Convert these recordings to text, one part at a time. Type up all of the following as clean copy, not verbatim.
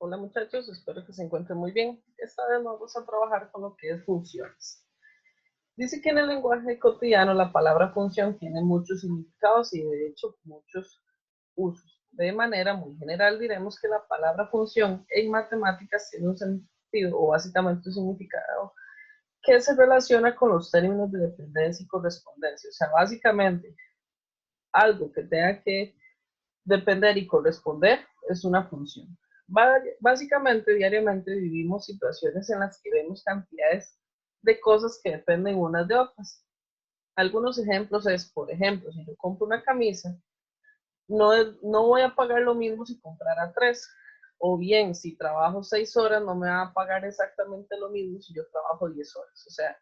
Hola muchachos, espero que se encuentren muy bien. Esta vez vamos a trabajar con lo que es funciones. Dice que en el lenguaje cotidiano la palabra función tiene muchos significados y de hecho muchos usos. De manera muy general diremos que la palabra función en matemáticas tiene un sentido o básicamente un significado que se relaciona con los términos de dependencia y correspondencia. O sea, básicamente algo que tenga que depender y corresponder es una función. Básicamente, diariamente vivimos situaciones en las que vemos cantidades de cosas que dependen unas de otras. Algunos ejemplos es, por ejemplo, si yo compro una camisa, no voy a pagar lo mismo si comprara 3. O bien, si trabajo 6 horas, no me va a pagar exactamente lo mismo si yo trabajo 10 horas. O sea,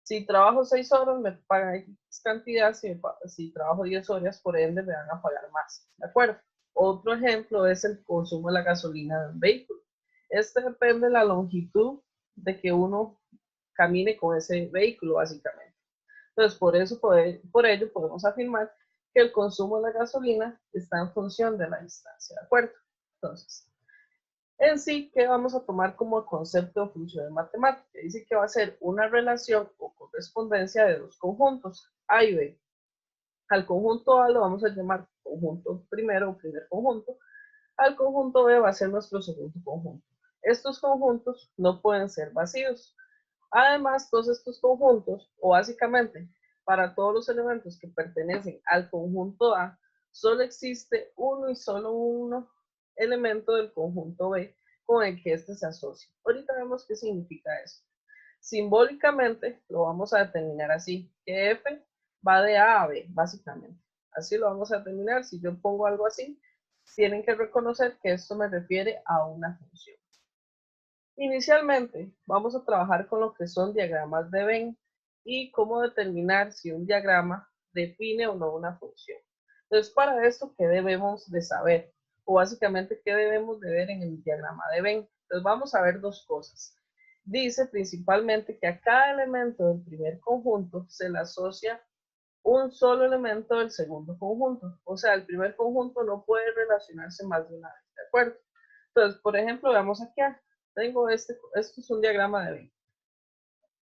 si trabajo 6 horas, me pagan X cantidad, si trabajo 10 horas, por ende me van a pagar más, ¿de acuerdo? Otro ejemplo es el consumo de la gasolina del vehículo. Este depende de la longitud de que uno camine con ese vehículo, básicamente. Entonces, por ello podemos afirmar que el consumo de la gasolina está en función de la distancia, ¿de acuerdo? Entonces, en sí, ¿qué vamos a tomar como concepto de función en matemática? Dice que va a ser una relación o correspondencia de dos conjuntos, A y B. Al conjunto A lo vamos a llamar conjunto primero o primer conjunto. Al conjunto B va a ser nuestro segundo conjunto. Estos conjuntos no pueden ser vacíos. Además, todos estos conjuntos, o básicamente para todos los elementos que pertenecen al conjunto A, solo existe uno y solo uno elemento del conjunto B con el que éste se asocia. Ahorita vemos qué significa eso. Simbólicamente lo vamos a determinar así, que F va de A a B, básicamente. Así lo vamos a determinar. Si yo pongo algo así, tienen que reconocer que esto me refiere a una función. Inicialmente, vamos a trabajar con lo que son diagramas de Venn y cómo determinar si un diagrama define o no una función. Entonces, para esto, ¿qué debemos de saber? O básicamente, ¿qué debemos de ver en el diagrama de Venn? Entonces, vamos a ver dos cosas. Dice principalmente que a cada elemento del primer conjunto se le asocia un solo elemento del segundo conjunto. O sea, el primer conjunto no puede relacionarse más de una vez, ¿de acuerdo? Entonces, por ejemplo, veamos aquí. Tengo esto es un diagrama de Venn.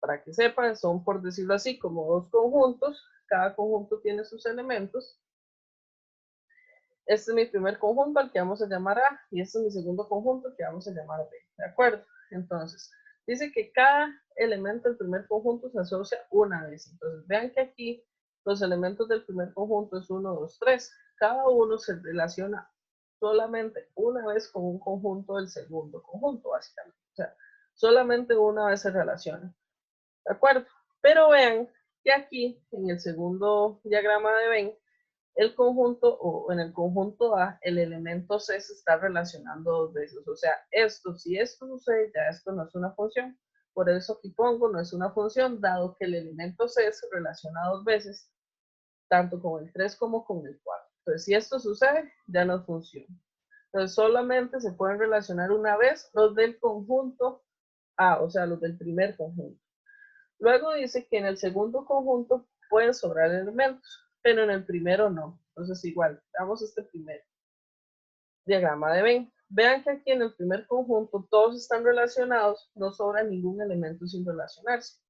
Para que sepan, son, por decirlo así, como dos conjuntos. Cada conjunto tiene sus elementos. Este es mi primer conjunto al que vamos a llamar A y este es mi segundo conjunto que vamos a llamar B. ¿De acuerdo? Entonces, dice que cada elemento del primer conjunto se asocia una vez. Entonces, vean que aquí los elementos del primer conjunto es 1, 2, 3. Cada uno se relaciona solamente una vez con un conjunto del segundo conjunto, básicamente. O sea, solamente una vez se relaciona. ¿De acuerdo? Pero vean que aquí, en el segundo diagrama de Venn, el conjunto o en el conjunto A, el elemento C se está relacionando dos veces. O sea, si esto sucede, ya esto no es una función. Por eso aquí pongo no es una función, dado que el elemento C se relaciona dos veces, tanto con el 3 como con el 4. Entonces, si esto sucede, ya no funciona. Entonces, solamente se pueden relacionar una vez los del conjunto A, o sea, los del primer conjunto. Luego dice que en el segundo conjunto pueden sobrar elementos, pero en el primero no. Entonces igual, damos este primer diagrama de Venn. Vean que aquí en el primer conjunto todos están relacionados, no sobra ningún elemento sin relacionarse.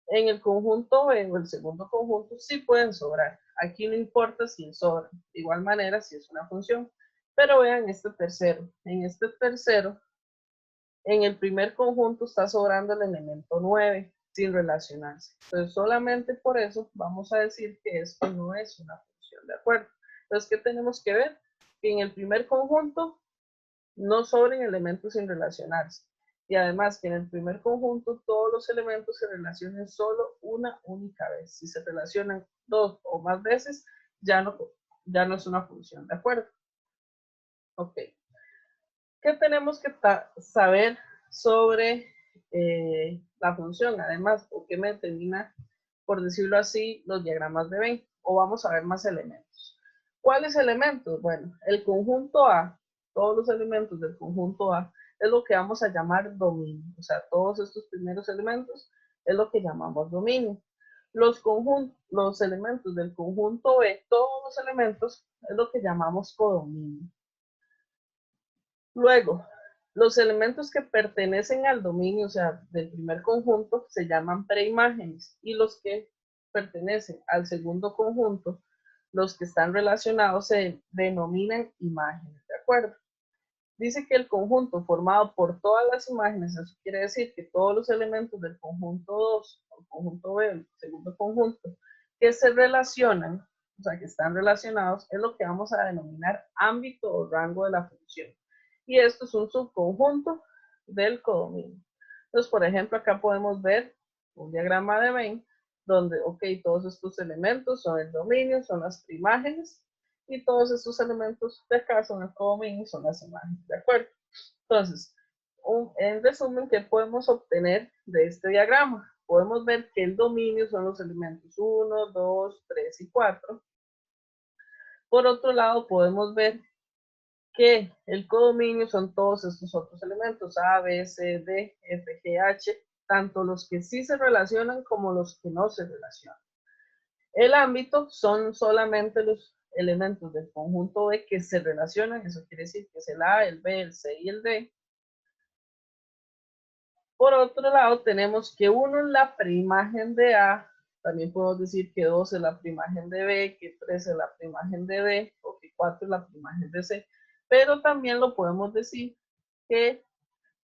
En el conjunto B o el segundo conjunto sí pueden sobrar. Aquí no importa si sobran. De igual manera si es una función. Pero vean este tercero. En este tercero, en el primer conjunto está sobrando el elemento 9 sin relacionarse. Entonces, solamente por eso vamos a decir que esto no es una función, ¿de acuerdo? Entonces, ¿qué tenemos que ver? Que en el primer conjunto no sobren elementos sin relacionarse. Y además que en el primer conjunto todos los elementos se relacionen solo una única vez. Si se relacionan dos o más veces, ya no es una función, ¿de acuerdo? Ok. ¿Qué tenemos que saber sobre la función? Además, ¿o qué me determina, por decirlo así, los diagramas de Venn? O vamos a ver más elementos. ¿Cuáles elementos? Bueno, el conjunto A, todos los elementos del conjunto A, es lo que vamos a llamar dominio. O sea, todos estos primeros elementos es lo que llamamos dominio. Los elementos del conjunto B, todos los elementos, es lo que llamamos codominio. Luego, Los elementos que pertenecen al dominio, o sea, del primer conjunto, se llaman preimágenes, y los que pertenecen al segundo conjunto, los que están relacionados, se denominan imágenes, ¿de acuerdo? Dice que el conjunto formado por todas las imágenes, eso quiere decir que todos los elementos del conjunto 2, o el conjunto B, el segundo conjunto, que se relacionan, o sea, que están relacionados, es lo que vamos a denominar ámbito o rango de la función. Y esto es un subconjunto del codominio. Entonces, por ejemplo, acá podemos ver un diagrama de Venn, donde, ok, todos estos elementos son el dominio, son las imágenes, y todos estos elementos de acá son el codominio y son las imágenes, ¿de acuerdo? Entonces, en resumen, ¿qué podemos obtener de este diagrama? Podemos ver que el dominio son los elementos 1, 2, 3 y 4. Por otro lado, podemos ver que el codominio son todos estos otros elementos, A, B, C, D, F, G, H, tanto los que sí se relacionan como los que no se relacionan. El ámbito son solamente los elementos del conjunto B que se relacionan, eso quiere decir que es el A, el B, el C y el D. Por otro lado, tenemos que 1 es la preimagen de A, también podemos decir que 2 es la preimagen de B, que 3 es la preimagen de D, o que 4 es la preimagen de C, pero también lo podemos decir que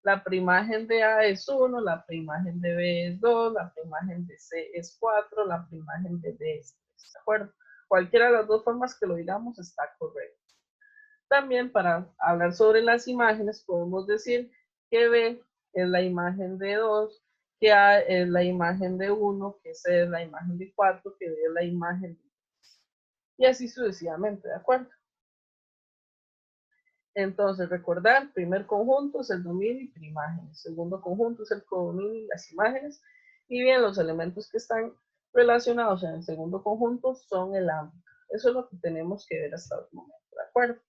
la preimagen de A es 1, la preimagen de B es 2, la preimagen de C es 4, la preimagen de D es 3, ¿de acuerdo? Cualquiera de las dos formas que lo digamos está correcto. También para hablar sobre las imágenes podemos decir que B es la imagen de 2, que A es la imagen de 1, que C es la imagen de 4, que D es la imagen de 3. Y así sucesivamente, ¿de acuerdo? Entonces, recordar, primer conjunto es el dominio y preimágenes. Segundo conjunto es el codominio y las imágenes. Y bien, los elementos que están relacionados en el segundo conjunto son el ámbito. Eso es lo que tenemos que ver hasta el momento, ¿de acuerdo?